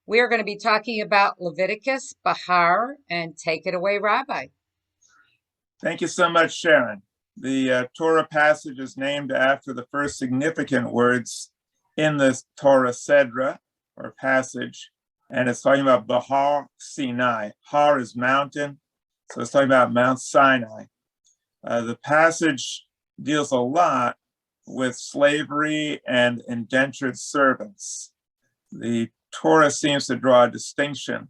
We are going to be talking about Leviticus B'HAR, and take it away, Rabbi. Thank you so much, Sharon. The Torah passage is named after the first significant words in the Torah Sedra, or passage, and it's talking about Bahar Sinai. Har is mountain, so it's talking about Mount Sinai. The passage deals a lot with slavery and indentured servants. The Torah seems to draw a distinction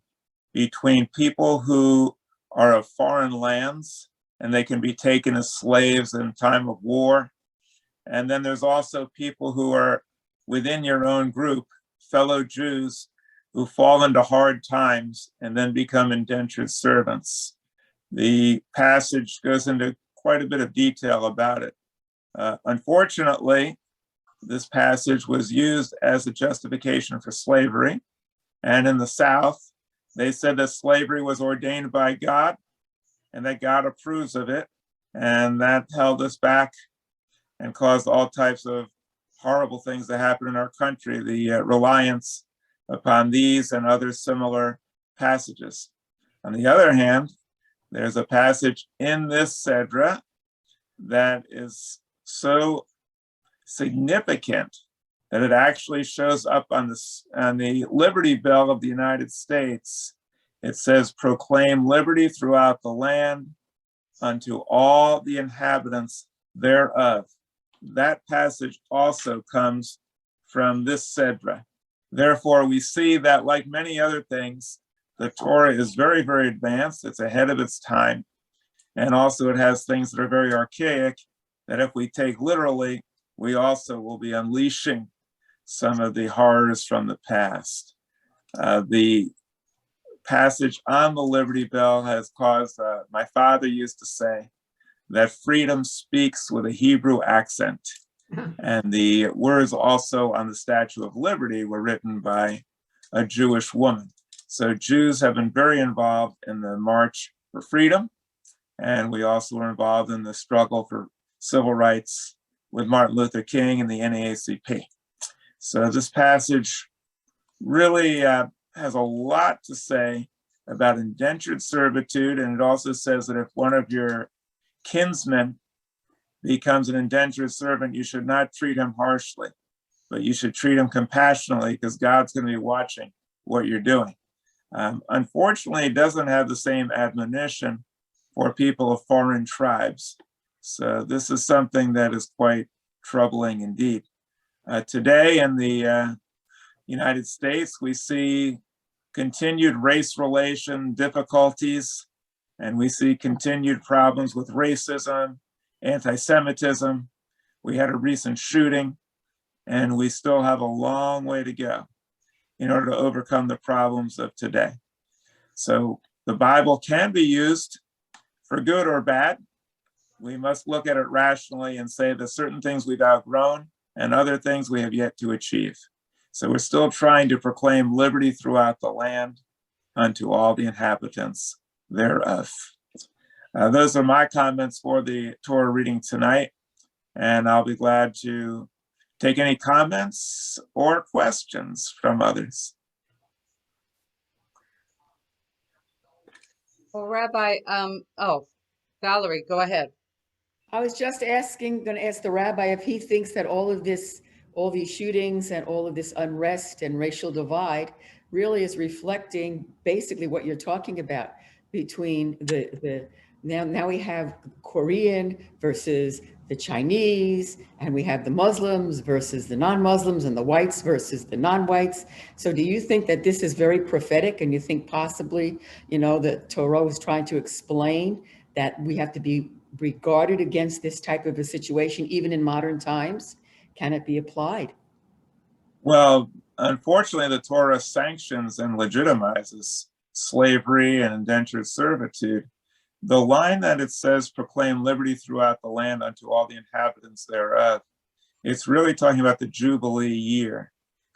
between people who are of foreign lands and they can be taken as slaves in time of war. And then there's also people who are within your own group, fellow Jews, who fall into hard times and then become indentured servants. The passage goes into quite a bit of detail about it. Unfortunately, this passage was used as a justification for slavery. And in the South, they said that slavery was ordained by God and that God approves of it. And that held us back and caused all types of horrible things to happen in our country, the reliance upon these and other similar passages. On the other hand, there's a passage in this Sedra that is so significant that it actually shows up on the Liberty Bell of the United States. It says, "Proclaim liberty throughout the land unto all the inhabitants thereof." That passage also comes from this Sedra. Therefore, we see that, like many other things, the Torah is very, very advanced. It's ahead of its time. And also it has things that are very archaic that if we take literally, we also will be unleashing some of the horrors from the past. The passage on the Liberty Bell has caused, my father used to say, that freedom speaks with a Hebrew accent. And the words also on the Statue of Liberty were written by a Jewish woman. So Jews have been very involved in the March for Freedom. And we also were involved in the struggle for civil rights with Martin Luther King and the NAACP. So this passage really has a lot to say about indentured servitude. And it also says that if one of your kinsmen becomes an indentured servant, you should not treat him harshly, but you should treat him compassionately because God's going to be watching what you're doing. Unfortunately, it doesn't have the same admonition for people of foreign tribes. So this is something that is quite troubling indeed. Today in the United States, we see continued race relation difficulties, and we see continued problems with racism, anti-Semitism. We had a recent shooting, and we still have a long way to go in order to overcome the problems of today. So the Bible can be used for good or bad. We must look at it rationally and say that certain things we've outgrown and other things we have yet to achieve. So we're still trying to proclaim liberty throughout the land unto all the inhabitants thereof. Those are my comments for the Torah reading tonight, and I'll be glad to take any comments or questions from others. Well, Rabbi, Valerie, go ahead. I was just going to ask the rabbi if he thinks that all these shootings and all of this unrest and racial divide really is reflecting basically what you're talking about between now we have Korean versus the Chinese, and we have the Muslims versus the non-Muslims, and the whites versus the non-whites. So do you think that this is very prophetic, and you think possibly, the Torah is trying to explain that we have to be regarded against this type of a situation, even in modern times? Can it be applied? Well, unfortunately, the Torah sanctions and legitimizes slavery and indentured servitude. The line that it says, proclaim liberty throughout the land unto all the inhabitants thereof, it's really talking about the Jubilee year,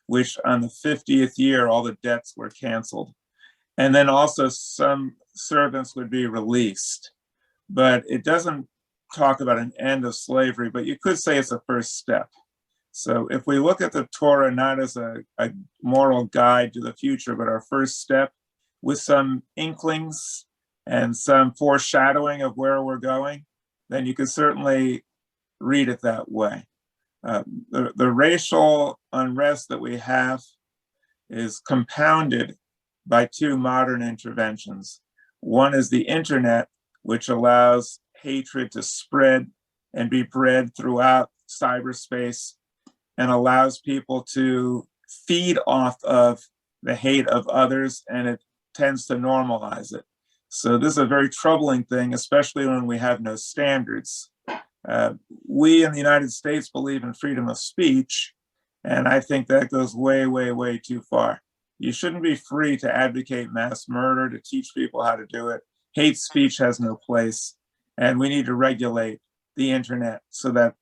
which on the 50th year, all the debts were canceled. And then also some servants would be released. But it doesn't talk about an end of slavery, but you could say it's a first step. So if we look at the Torah not as a moral guide to the future, but our first step with some inklings and some foreshadowing of where we're going, then you could certainly read it that way. The racial unrest that we have is compounded by two modern interventions. One is the internet, which allows hatred to spread and be bred throughout cyberspace and allows people to feed off of the hate of others, and it tends to normalize it. So this is a very troubling thing, especially when we have no standards. We in the United States believe in freedom of speech, and I think that goes way, way, way too far. You shouldn't be free to advocate mass murder, to teach people how to do it. Hate speech has no place, and we need to regulate the internet so that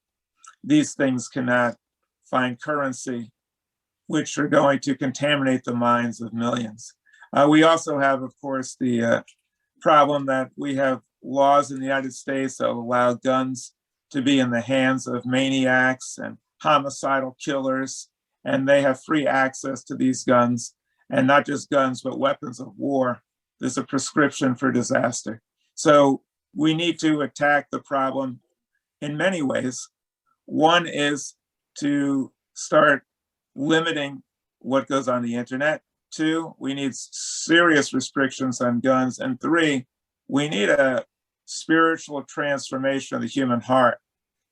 these things cannot find currency, which are going to contaminate the minds of millions. We also have, of course, the problem that we have laws in the United States that allow guns to be in the hands of maniacs and homicidal killers, and they have free access to these guns, and not just guns, but weapons of war. There's a prescription for disaster. So we need to attack the problem in many ways. One is to start limiting what goes on the internet. Two, we need serious restrictions on guns. And three, we need a spiritual transformation of the human heart.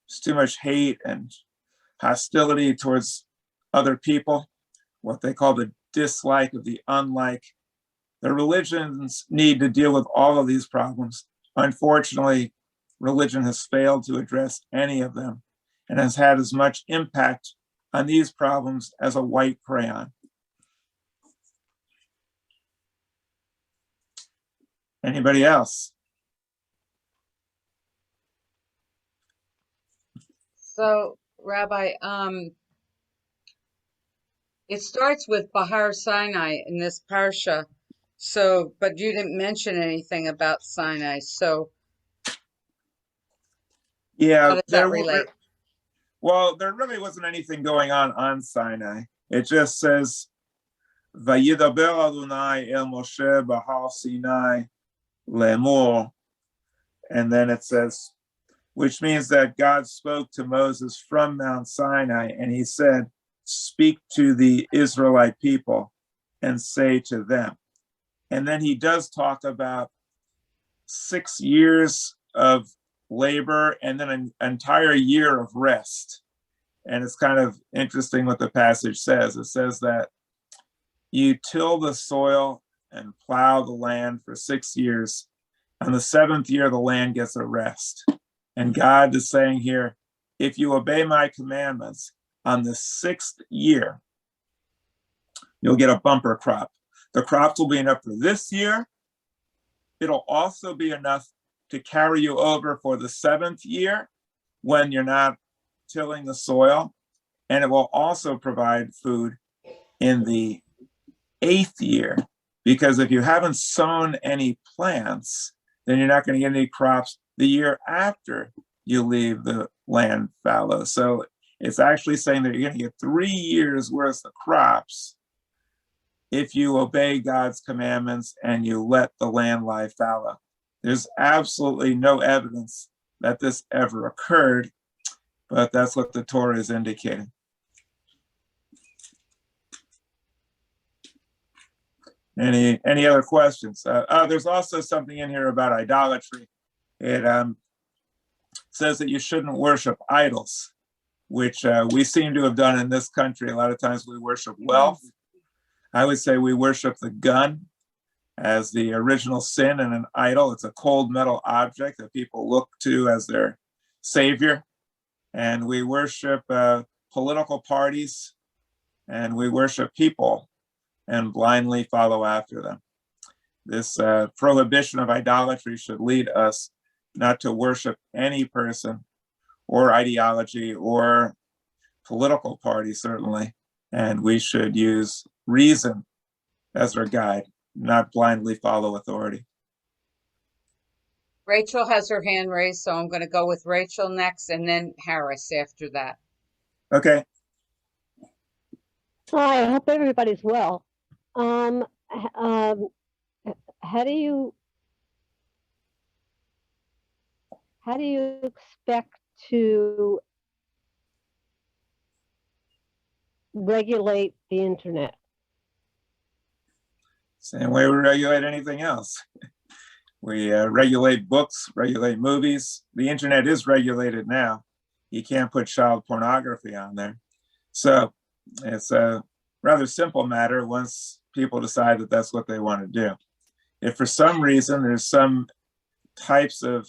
There's too much hate and hostility towards other people, what they call the dislike of the unlike. The religions need to deal with all of these problems. Unfortunately, religion has failed to address any of them and has had as much impact on these problems as a white crayon. Anybody else? So, Rabbi, it starts with Bahar Sinai in this parsha. So, but you didn't mention anything about Sinai. So, how does that relate? Well, there really wasn't anything going on Sinai. It just says, "Vayidaber Adonai el Moshe Bahar Sinai lemor," and then it says, which means that God spoke to Moses from Mount Sinai, and he said, "Speak to the Israelite people and say to them." And then he does talk about 6 years of labor and then an entire year of rest. And it's kind of interesting what the passage says. It says that you till the soil and plow the land for 6 years. On the 7th year, the land gets a rest. And God is saying here, if you obey my commandments, on the 6th year, you'll get a bumper crop. The crops will be enough for this year. It'll also be enough to carry you over for the 7th year when you're not tilling the soil. And it will also provide food in the 8th year, because if you haven't sown any plants, then you're not going to get any crops the year after you leave the land fallow. So it's actually saying that you're going to get 3 years worth of crops if you obey God's commandments and you let the land lie fallow. There's absolutely no evidence that this ever occurred, but that's what the Torah is indicating. Any other questions? There's also something in here about idolatry. It says that you shouldn't worship idols, which we seem to have done in this country. A lot of times we worship wealth. I would say we worship the gun as the original sin and an idol. It's a cold metal object that people look to as their savior. And we worship political parties, and we worship people and blindly follow after them. This prohibition of idolatry should lead us not to worship any person or ideology or political party, certainly. And we should use reason as our guide, not blindly follow authority. Rachel has her hand raised, so I'm going to go with Rachel next and then Harris after that. Okay. Hi, I hope everybody's well. How do you expect to regulate the internet? Same way we regulate anything else. We regulate books, regulate movies. The internet is regulated now. You can't put child pornography on there. So it's a rather simple matter once people decide that that's what they want to do. If for some reason there's some types of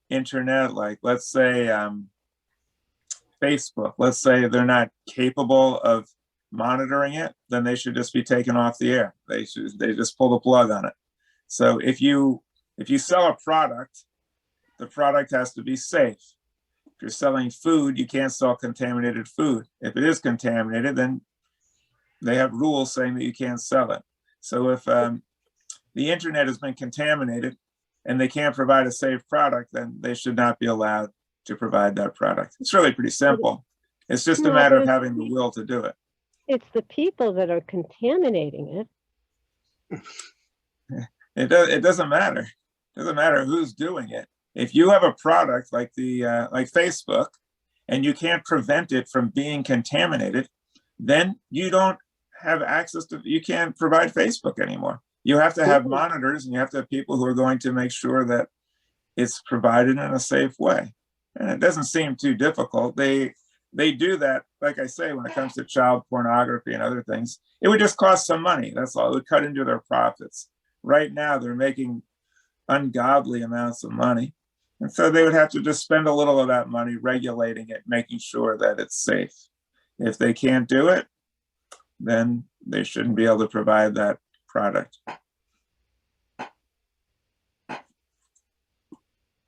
internet, like let's say Facebook, let's say they're not capable of monitoring it, then they should just be taken off the air. They just pull the plug on it. So if you sell a product, the product has to be safe. If you're selling food, you can't sell contaminated food. If it is contaminated, then they have rules saying that you can't sell it. So if the internet has been contaminated and they can't provide a safe product, then they should not be allowed to provide that product. It's really pretty simple. It's just a matter of having the will to do it. It's the people that are contaminating it. It doesn't matter. It doesn't matter who's doing it. If you have a product like like Facebook, and you can't prevent it from being contaminated, then you don't have access to. You can't provide Facebook anymore. You have to have monitors, and you have to have people who are going to make sure that it's provided in a safe way. And it doesn't seem too difficult. They do that, like I say, when it comes to child pornography and other things. It would just cost some money. That's all. It would cut into their profits. Right now, they're making ungodly amounts of money. And so they would have to just spend a little of that money regulating it, making sure that it's safe. If they can't do it, then they shouldn't be able to provide that product.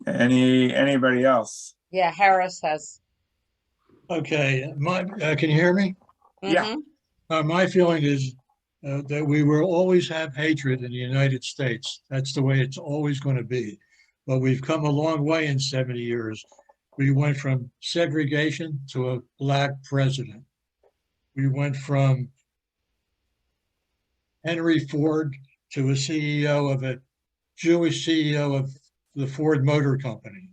Anybody else? Yeah, Harris has. Okay, can you hear me? Yeah. My feeling is that we will always have hatred in the United States. That's the way it's always going to be. But we've come a long way in 70 years. We went from segregation to a black president. We went from Henry Ford to a CEO of a Jewish CEO of the Ford Motor Company.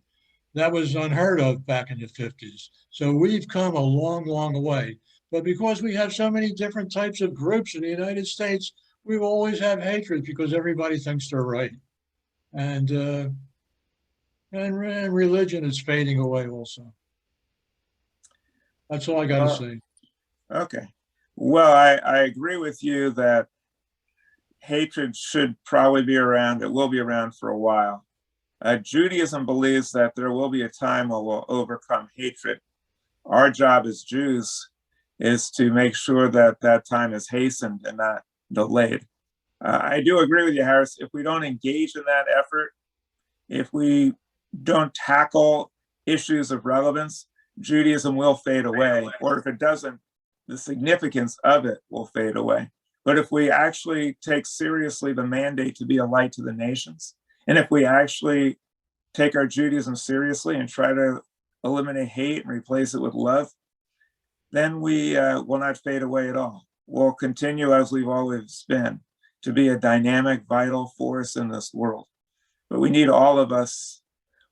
That was unheard of back in the 50s. So we've come a long, long way. But because we have so many different types of groups in the United States, we will always have hatred because everybody thinks they're right. And religion is fading away also. That's all I got to say. Okay. Well, I agree with you that hatred should probably be around. It will be around for a while. Judaism believes that there will be a time when we'll overcome hatred. Our job as Jews is to make sure that that time is hastened and not delayed. I do agree with you, Harris. If we don't engage in that effort, if we don't tackle issues of relevance, Judaism will fade away. Or if it doesn't, the significance of it will fade away. But if we actually take seriously the mandate to be a light to the nations, and if we actually take our Judaism seriously and try to eliminate hate and replace it with love, then we will not fade away at all. We'll continue as we've always been, to be a dynamic, vital force in this world. But we need all of us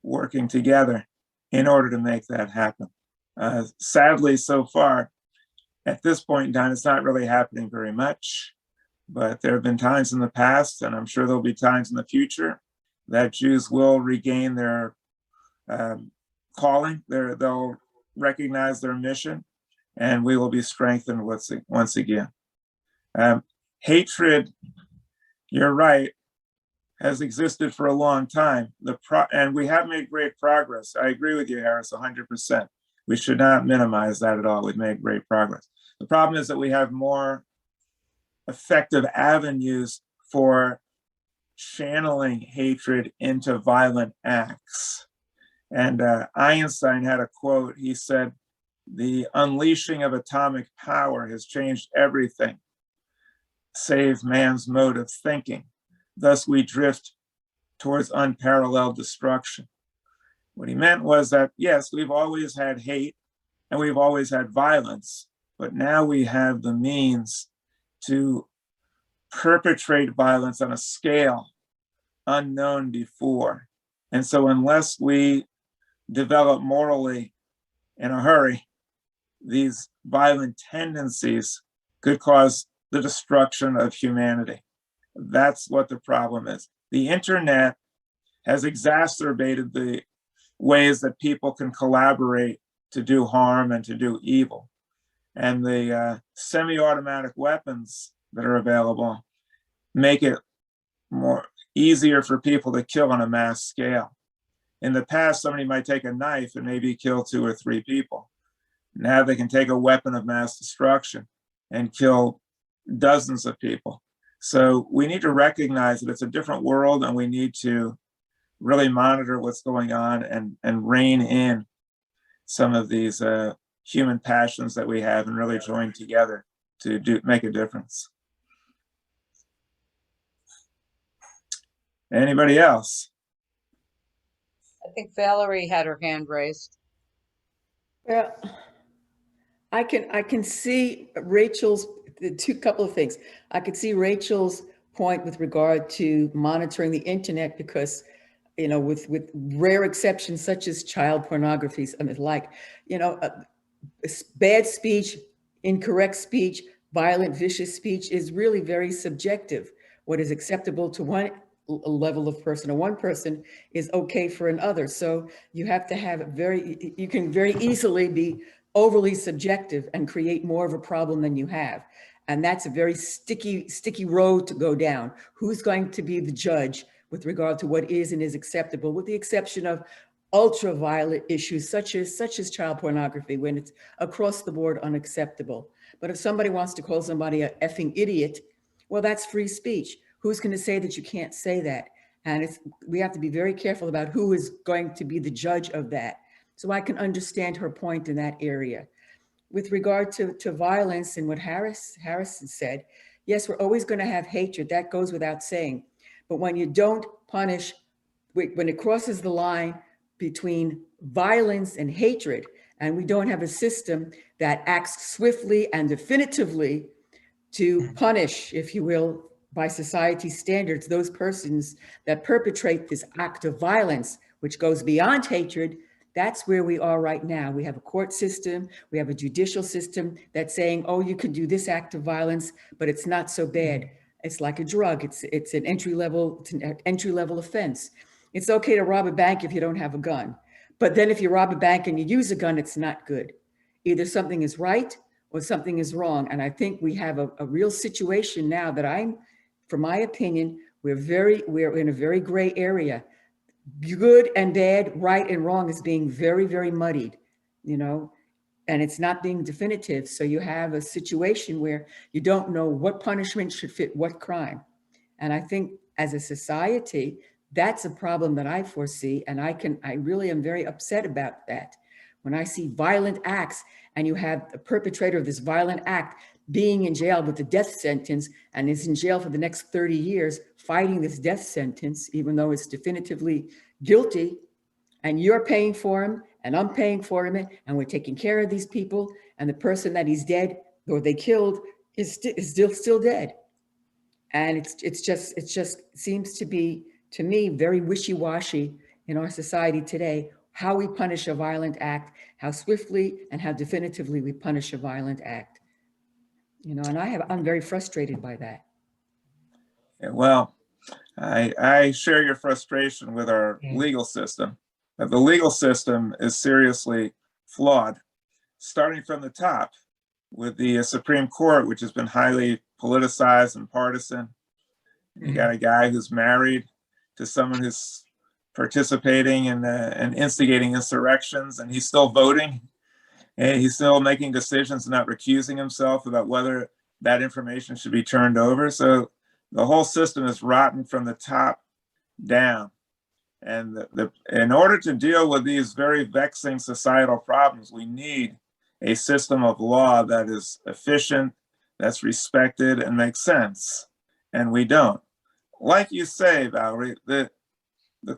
working together in order to make that happen. Sadly, so far, at this point in time, it's not really happening very much. But there have been times in the past, and I'm sure there'll be times in the future, that Jews will regain their calling. They'll recognize their mission, and we will be strengthened once again. Hatred, you're right, has existed for a long time. And we have made great progress. I agree with you, Harris, 100%. We should not minimize that at all. We've made great progress. The problem is that we have more effective avenues for channeling hatred into violent acts. And Einstein had a quote. He said, "The unleashing of atomic power has changed everything, save man's mode of thinking. Thus we drift towards unparalleled destruction." What he meant was that, yes, we've always had hate and we've always had violence, but now we have the means to perpetrate violence on a scale unknown before. And so unless we develop morally in a hurry, these violent tendencies could cause the destruction of humanity. That's what the problem is. The internet has exacerbated the ways that people can collaborate to do harm and to do evil. And the semi-automatic weapons that are available make it more easier for people to kill on a mass scale. In the past, somebody might take a knife and maybe kill 2 or 3 people. Now they can take a weapon of mass destruction and kill dozens of people. So we need to recognize that it's a different world, and we need to really monitor what's going on and rein in some of these human passions that we have and really join together to make a difference. Anybody else? I think Valerie had her hand raised. Well, I can see Rachel's couple of things. I could see Rachel's point with regard to monitoring the internet because, you know, with rare exceptions such as child pornography, I mean, like, you know, bad speech, incorrect speech, violent, vicious speech is really very subjective. What is acceptable to one level of person or one person is okay for another. So you have to have you can very easily be overly subjective and create more of a problem than you have. And that's a very sticky road to go down. Who's going to be the judge with regard to what is and is acceptable, with the exception of ultraviolet issues such as child pornography, when it's across the board unacceptable. But if somebody wants to call somebody an effing idiot, well, that's free speech. Who's going to say that you can't say that? And we have to be very careful about who is going to be the judge of that. So I can understand her point in that area. With regard to violence and what Harris said, yes, we're always going to have hatred. That goes without saying. But when you don't punish, when it crosses the line between violence and hatred, and we don't have a system that acts swiftly and definitively to punish, if you will, by society standards, those persons that perpetrate this act of violence, which goes beyond hatred, that's where we are right now. We have a court system, we have a judicial system that's saying, oh, you can do this act of violence, but it's not so bad. It's like a drug. It's an entry level offense. It's okay to rob a bank if you don't have a gun. But then if you rob a bank and you use a gun, it's not good. Either something is right or something is wrong. And I think we have a real situation now that from my opinion, we're in a very gray area. Good and bad, right and wrong is being very, very muddied, you know, and it's not being definitive. So you have a situation where you don't know what punishment should fit what crime. And I think as a society, that's a problem that I foresee. And I really am very upset about that. When I see violent acts and you have the perpetrator of this violent act being in jail with the death sentence and is in jail for the next 30 years fighting this death sentence, even though it's definitively guilty, and you're paying for him and I'm paying for him and we're taking care of these people, and the person that he's dead or they killed is still dead. And it's just seems to be, to me, very wishy-washy in our society today, how we punish a violent act, how swiftly and how definitively we punish a violent act. You know, and I'm very frustrated by that. Yeah, well, I share your frustration with our legal system. But the legal system is seriously flawed, starting from the top with the Supreme Court, which has been highly politicized and partisan. You got a guy who's married to someone who's participating in and instigating insurrections, and he's still voting. And he's still making decisions and not recusing himself about whether that information should be turned over. So the whole system is rotten from the top down. And in order to deal with these very vexing societal problems, we need a system of law that is efficient, that's respected, and makes sense. And we don't. Like you say, Valerie, the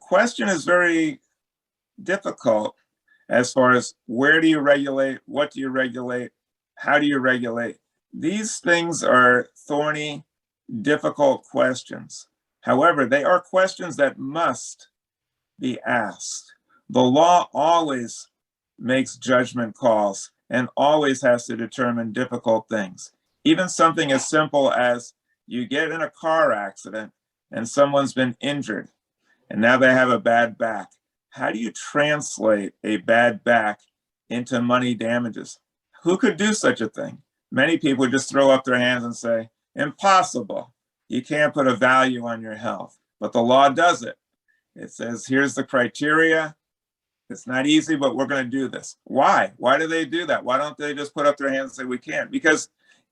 question is very difficult as far as where do you regulate, what do you regulate, How do you regulate? These things are thorny, difficult questions. However, they are questions that must be asked. The law always makes judgment calls and always has to determine difficult things. Even something as simple as you get in a car accident and someone's been injured and now they have a bad back. How do you translate a bad back into money damages? Who could do such a thing? Many people just throw up their hands and say, impossible. You can't put a value on your health. But the law does it. It says, here's the criteria. It's not easy, but we're going to do this. Why? Why do they do that? Why don't they just put up their hands and say we can't? Because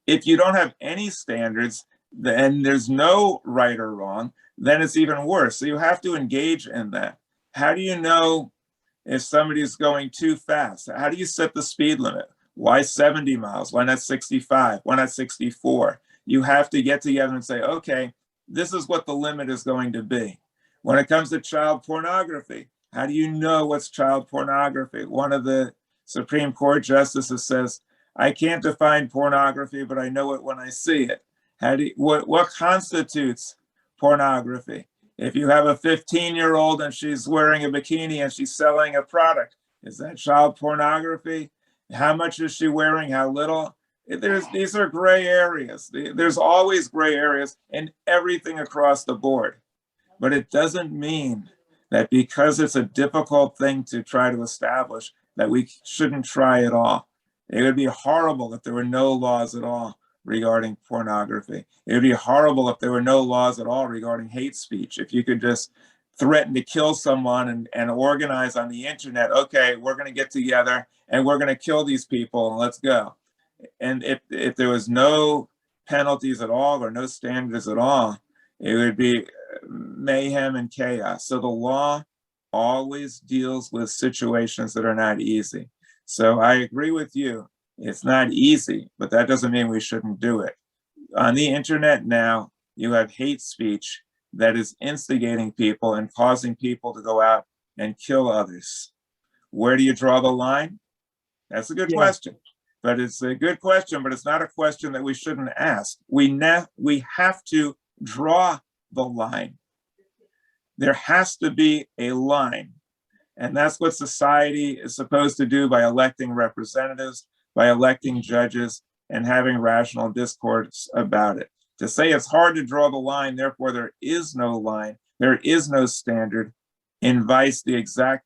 if you don't have any standards, then there's no right or wrong, then it's even worse. So you have to engage in that. How do you know if somebody's going too fast? How do you set the speed limit? Why 70 miles? Why not 65? Why not 64? You have to get together and say, okay, this is what the limit is going to be. When it comes to child pornography, how do you know what's child pornography? One of the Supreme Court justices says, I can't define pornography, but I know it when I see it. What constitutes pornography? If you have a 15-year-old and she's wearing a bikini and she's selling a product, is that child pornography? How much is she wearing? How little? These are gray areas. There's always gray areas in everything across the board. But it doesn't mean that because it's a difficult thing to try to establish that we shouldn't try at all. It would be horrible if there were no laws at all regarding pornography. It would be horrible if there were no laws at all regarding hate speech. If you could just threaten to kill someone and organize on the internet, okay, we're going to get together and we're going to kill these people and let's go. And if there was no penalties at all or no standards at all, it would be mayhem and chaos. So the law always deals with situations that are not easy. So I agree with you. It's not easy, but that doesn't mean we shouldn't do it. On the internet now, you have hate speech that is instigating people and causing people to go out and kill others. Where do you draw the line? That's a good question. But it's a good question, but it's not a question that we shouldn't ask. We have to draw the line. There has to be a line. And that's what society is supposed to do by electing representatives, by electing judges, and having rational discourse about it. To say it's hard to draw the line, therefore there is no line, there is no standard, invites the exact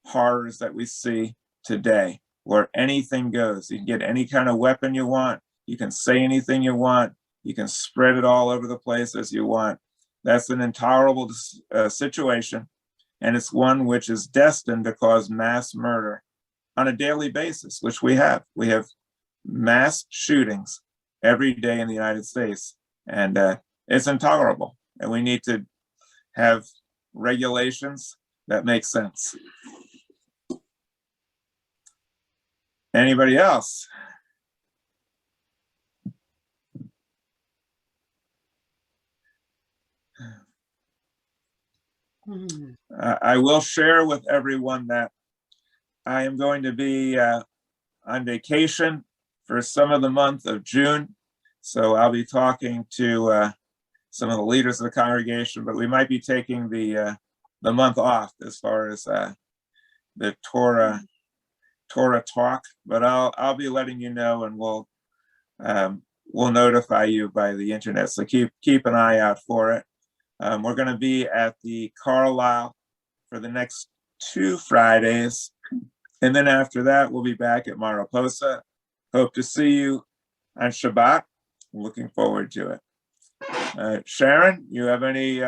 horrors that we see today, where anything goes. You can get any kind of weapon you want, you can say anything you want, you can spread it all over the place as you want. That's an intolerable situation, and it's one which is destined to cause mass murder on a daily basis, which we have. We have mass shootings every day in the United States, and it's intolerable, and we need to have regulations that make sense. Anybody else? I will share with everyone that I am going to be on vacation for some of the month of June. So I'll be talking to some of the leaders of the congregation, but we might be taking the month off as far as the Torah talk. But I'll be letting you know, and we'll notify you by the internet. So keep an eye out for it. We're going to be at the Carlisle for the next 2 Fridays. And then after that, we'll be back at Mariposa. Hope to see you on Shabbat. Looking forward to it. Sharon, you have any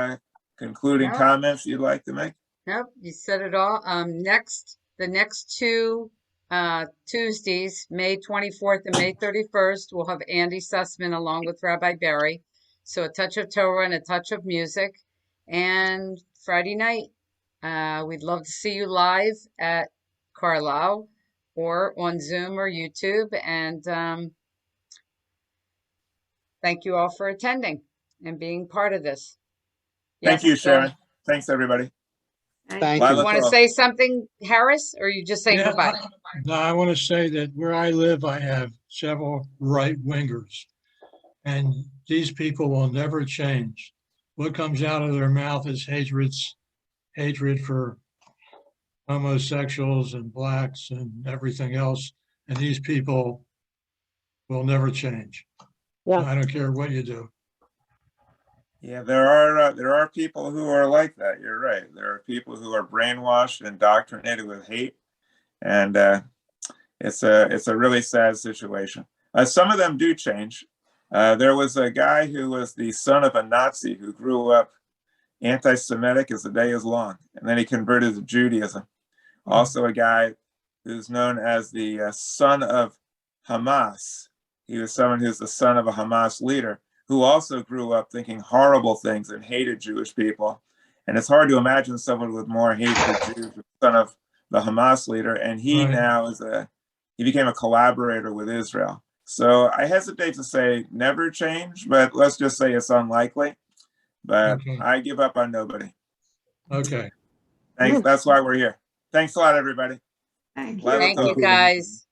concluding comments you'd like to make? Nope, you said it all. The next 2 Tuesdays, May 24th and May 31st, we'll have Andy Sussman along with Rabbi Barry. So a touch of Torah and a touch of music. And Friday night, we'd love to see you live at Carlisle or on Zoom or YouTube. And thank you all for attending and being part of this. Thank you, Sharon. Thanks, everybody. Thank Lila you. You want to Tov. say something, Harris, or are you just saying Yeah, goodbye? No, I want to say that where I live, I have several right-wingers, and these people will never change. What comes out of their mouth is hatred for homosexuals and blacks and everything else, and these people will never change. Yeah. I don't care what you do. Yeah, there are people who are like that. You're right. There are people who are brainwashed and indoctrinated with hate, and it's a really sad situation. Some of them do change. There was a guy who was the son of a Nazi who grew up anti-Semitic as the day is long, and then he converted to Judaism. Also, a guy who's known as the son of Hamas. He was someone who's the son of a Hamas leader who also grew up thinking horrible things and hated Jewish people. And it's hard to imagine someone with more hate for Jews, the son of the Hamas leader. And he Right. now he became a collaborator with Israel. So I hesitate to say never change, but let's just say it's unlikely. But Okay. I give up on nobody. Okay. Thanks. That's why we're here. Thanks a lot, everybody. Thank Lila Thank you, Tov. guys.